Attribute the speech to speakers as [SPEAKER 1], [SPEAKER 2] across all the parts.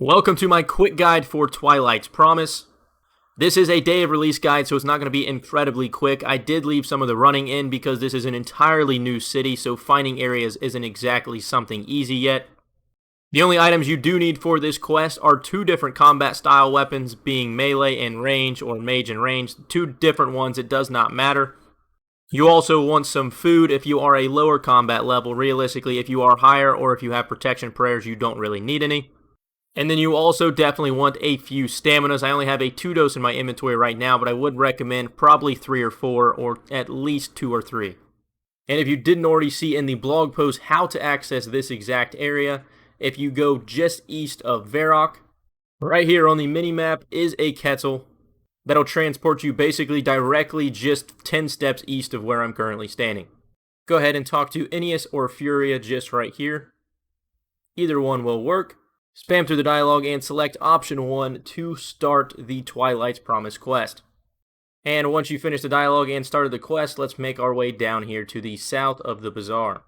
[SPEAKER 1] Welcome to my quick guide for Twilight's Promise. This is a day of release guide, so it's not going to be incredibly quick. I did leave some of the running in because this is an entirely new city, so finding areas isn't exactly something easy yet. The only items you do need for this quest are two different combat style weapons, being melee and range, or mage and range. Two different ones, it does not matter. You also want some food if you are a lower combat level. Realistically, if you are higher or if you have protection prayers, you don't really need any. And then you also definitely want a few staminas. I only have a 2 dose in my inventory right now, but I would recommend probably 3 or 4, or at least 2 or 3. And if you didn't already see in the blog post how to access this exact area, if you go just east of Varrock, right here on the mini-map is a Quetzal that'll transport you basically directly just 10 steps east of where I'm currently standing. Go ahead and talk to Ennius or Furia just right here. Either one will work. Spam through the dialogue and select option 1 to start the Twilight's Promise quest. And once you finish the dialogue and started the quest, let's make our way down here to the south of the bazaar.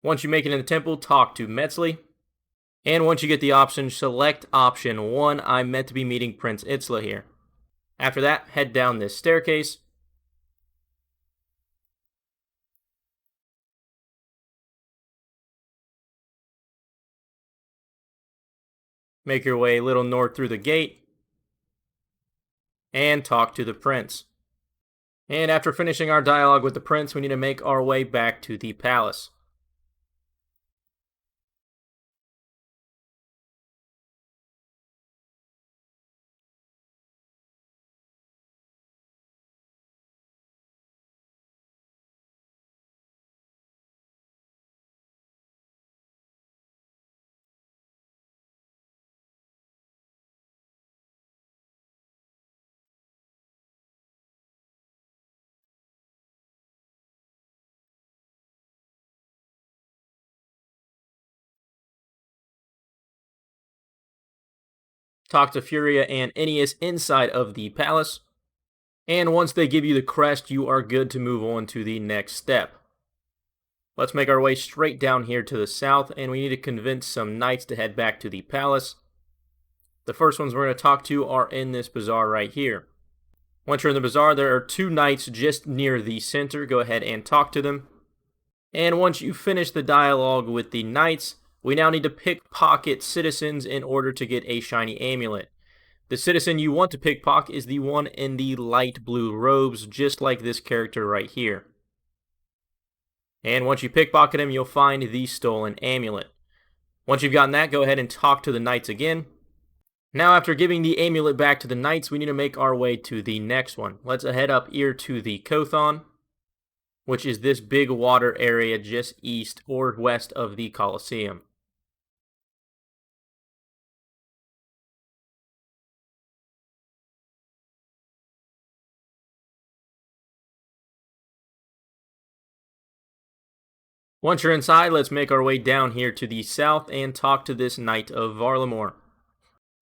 [SPEAKER 1] Once you make it in the temple, talk to Metzli. And once you get the option, select option 1. I'm meant to be meeting Prince Itzla here. After that, head down this staircase. Make your way a little north through the gate. And talk to the prince. And after finishing our dialogue with the prince, we need to make our way back to the palace. Talk to Furia and Ennius inside of the palace. And once they give you the crest, you are good to move on to the next step. Let's make our way straight down here to the south, and we need to convince some knights to head back to the palace. The first ones we're going to talk to are in this bazaar right here. Once you're in the bazaar, there are 2 knights just near the center. Go ahead and talk to them. And once you finish the dialogue with the knights, we now need to pickpocket citizens in order to get a shiny amulet. The citizen you want to pickpocket is the one in the light blue robes, just like this character right here. And once you pickpocket him, you'll find the stolen amulet. Once you've gotten that, go ahead and talk to the knights again. Now, after giving the amulet back to the knights, we need to make our way to the next one. Let's head up here to the Kothon, which is this big water area just east or west of the Coliseum. Once you're inside, let's make our way down here to the south and talk to this Knight of Varlamore.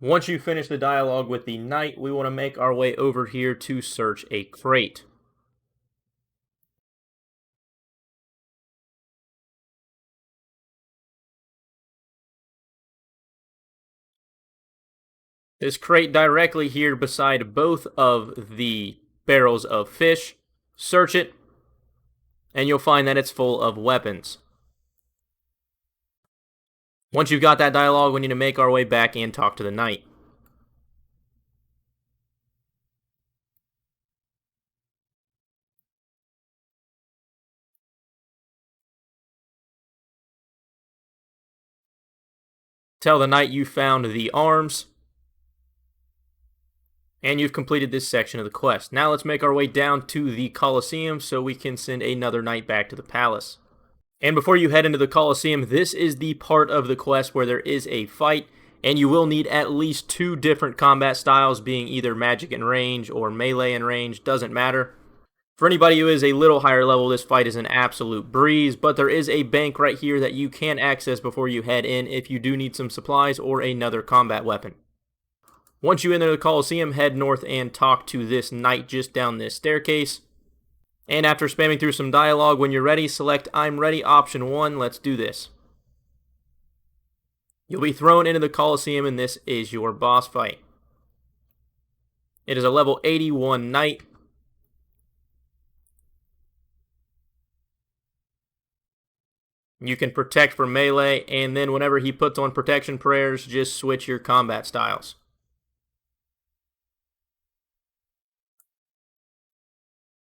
[SPEAKER 1] Once you finish the dialogue with the Knight, we want to make our way over here to search a crate. This crate directly here beside both of the barrels of fish. Search it, and you'll find that it's full of weapons. Once you've got that dialogue, we need to make our way back and talk to the knight. Tell the knight you found the arms, and you've completed this section of the quest. Now let's make our way down to the Coliseum so we can send another knight back to the palace. And before you head into the Coliseum, this is the part of the quest where there is a fight, and you will need at least 2 different combat styles, being either magic and range or melee and range, doesn't matter. For anybody who is a little higher level, this fight is an absolute breeze, but there is a bank right here that you can access before you head in if you do need some supplies or another combat weapon. Once you enter the Coliseum, head north and talk to this knight just down this staircase. And after spamming through some dialogue, when you're ready, select I'm ready, option 1, let's do this. You'll be thrown into the Coliseum and this is your boss fight. It is a level 81 knight. You can protect for melee, and then whenever he puts on protection prayers, just switch your combat styles.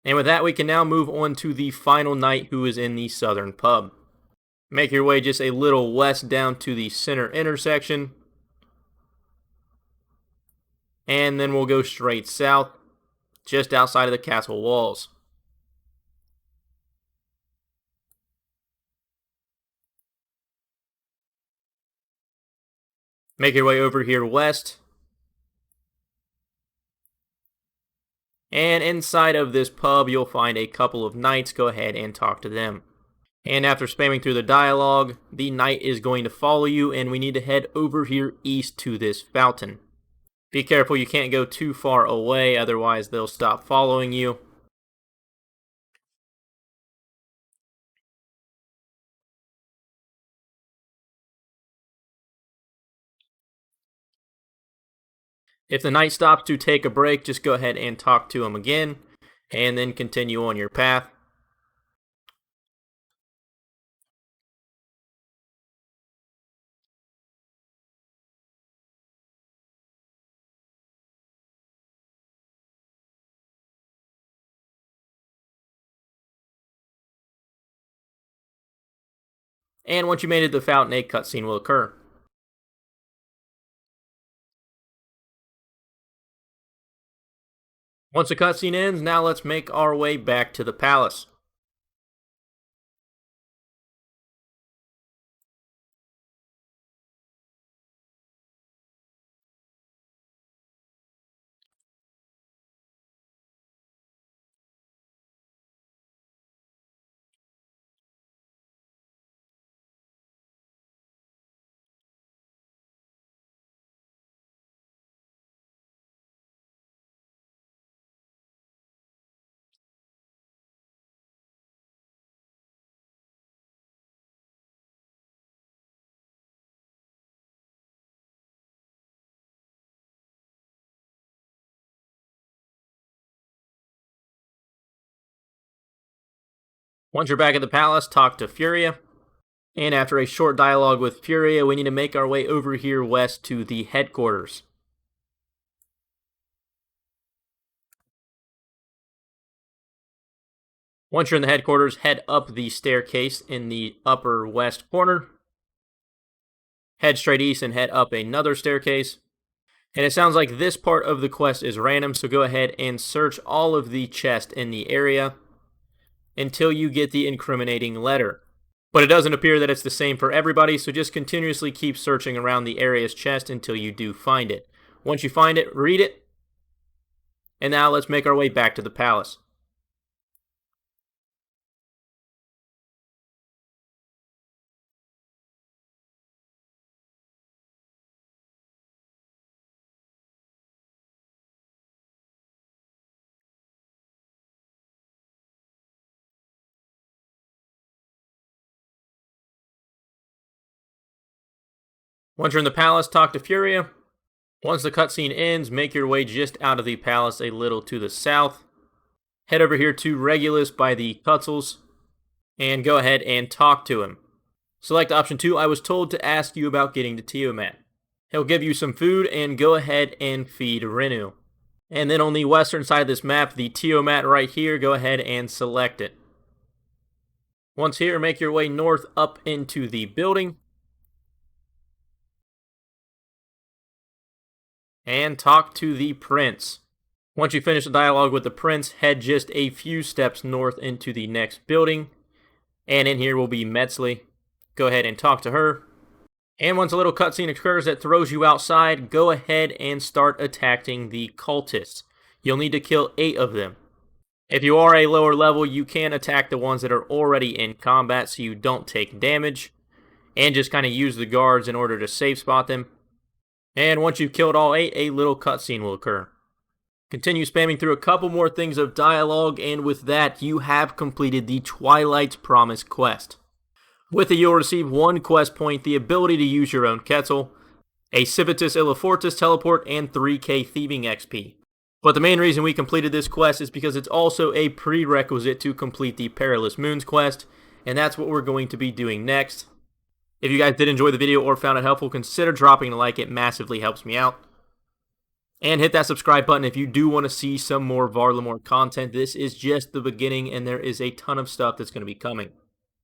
[SPEAKER 1] And with that, we can now move on to the final knight, who is in the southern pub. Make your way just a little west down to the center intersection. And then we'll go straight south, just outside of the castle walls. Make your way over here west. And inside of this pub, you'll find a couple of knights. Go ahead and talk to them. And after spamming through the dialogue, the knight is going to follow you, and we need to head over here east to this fountain. Be careful, you can't go too far away, otherwise they'll stop following you. If the knight stops to take a break, just go ahead and talk to him again, and then continue on your path. And once you made it to the fountain, a cutscene will occur. Once the cutscene ends, now let's make our way back to the palace. Once you're back at the palace, talk to Furia. And after a short dialogue with Furia, we need to make our way over here west to the headquarters. Once you're in the headquarters, head up the staircase in the upper west corner. Head straight east and head up another staircase. And it sounds like this part of the quest is random, so go ahead and search all of the chests in the area until you get the incriminating letter. But it doesn't appear that it's the same for everybody, so just continuously keep searching around the area's chest until you do find it. Once you find it, read it. And now let's make our way back to the palace. Once you're in the palace, talk to Furia. Once the cutscene ends, make your way just out of the palace a little to the south. Head over here to Regulus by the Cutzels, and go ahead and talk to him. Select option 2, I was told to ask you about getting to Tiamat. He'll give you some food, and go ahead and feed Renu. And then on the western side of this map, the Tiamat right here, go ahead and select it. Once here, make your way north up into the building. And talk to the prince. Once you finish the dialogue with the prince, head just a few steps north into the next building. And in here will be Metzli. Go ahead and talk to her. And once a little cutscene occurs that throws you outside, go ahead and start attacking the cultists. You'll need to kill 8 of them. If you are a lower level, you can attack the ones that are already in combat so you don't take damage. And just kind of use the guards in order to safe spot them. And once you've killed all 8, a little cutscene will occur. Continue spamming through a couple more things of dialogue, and with that, you have completed the Twilight's Promise quest. With it, you'll receive 1 quest point, the ability to use your own Quetzal, a Civitas Illifortis teleport, and 3k thieving XP. But the main reason we completed this quest is because it's also a prerequisite to complete the Perilous Moons quest, and that's what we're going to be doing next. If you guys did enjoy the video or found it helpful, consider dropping a like, it massively helps me out. And hit that subscribe button if you do want to see some more Varlamore content. This is just the beginning, and there is a ton of stuff that's going to be coming.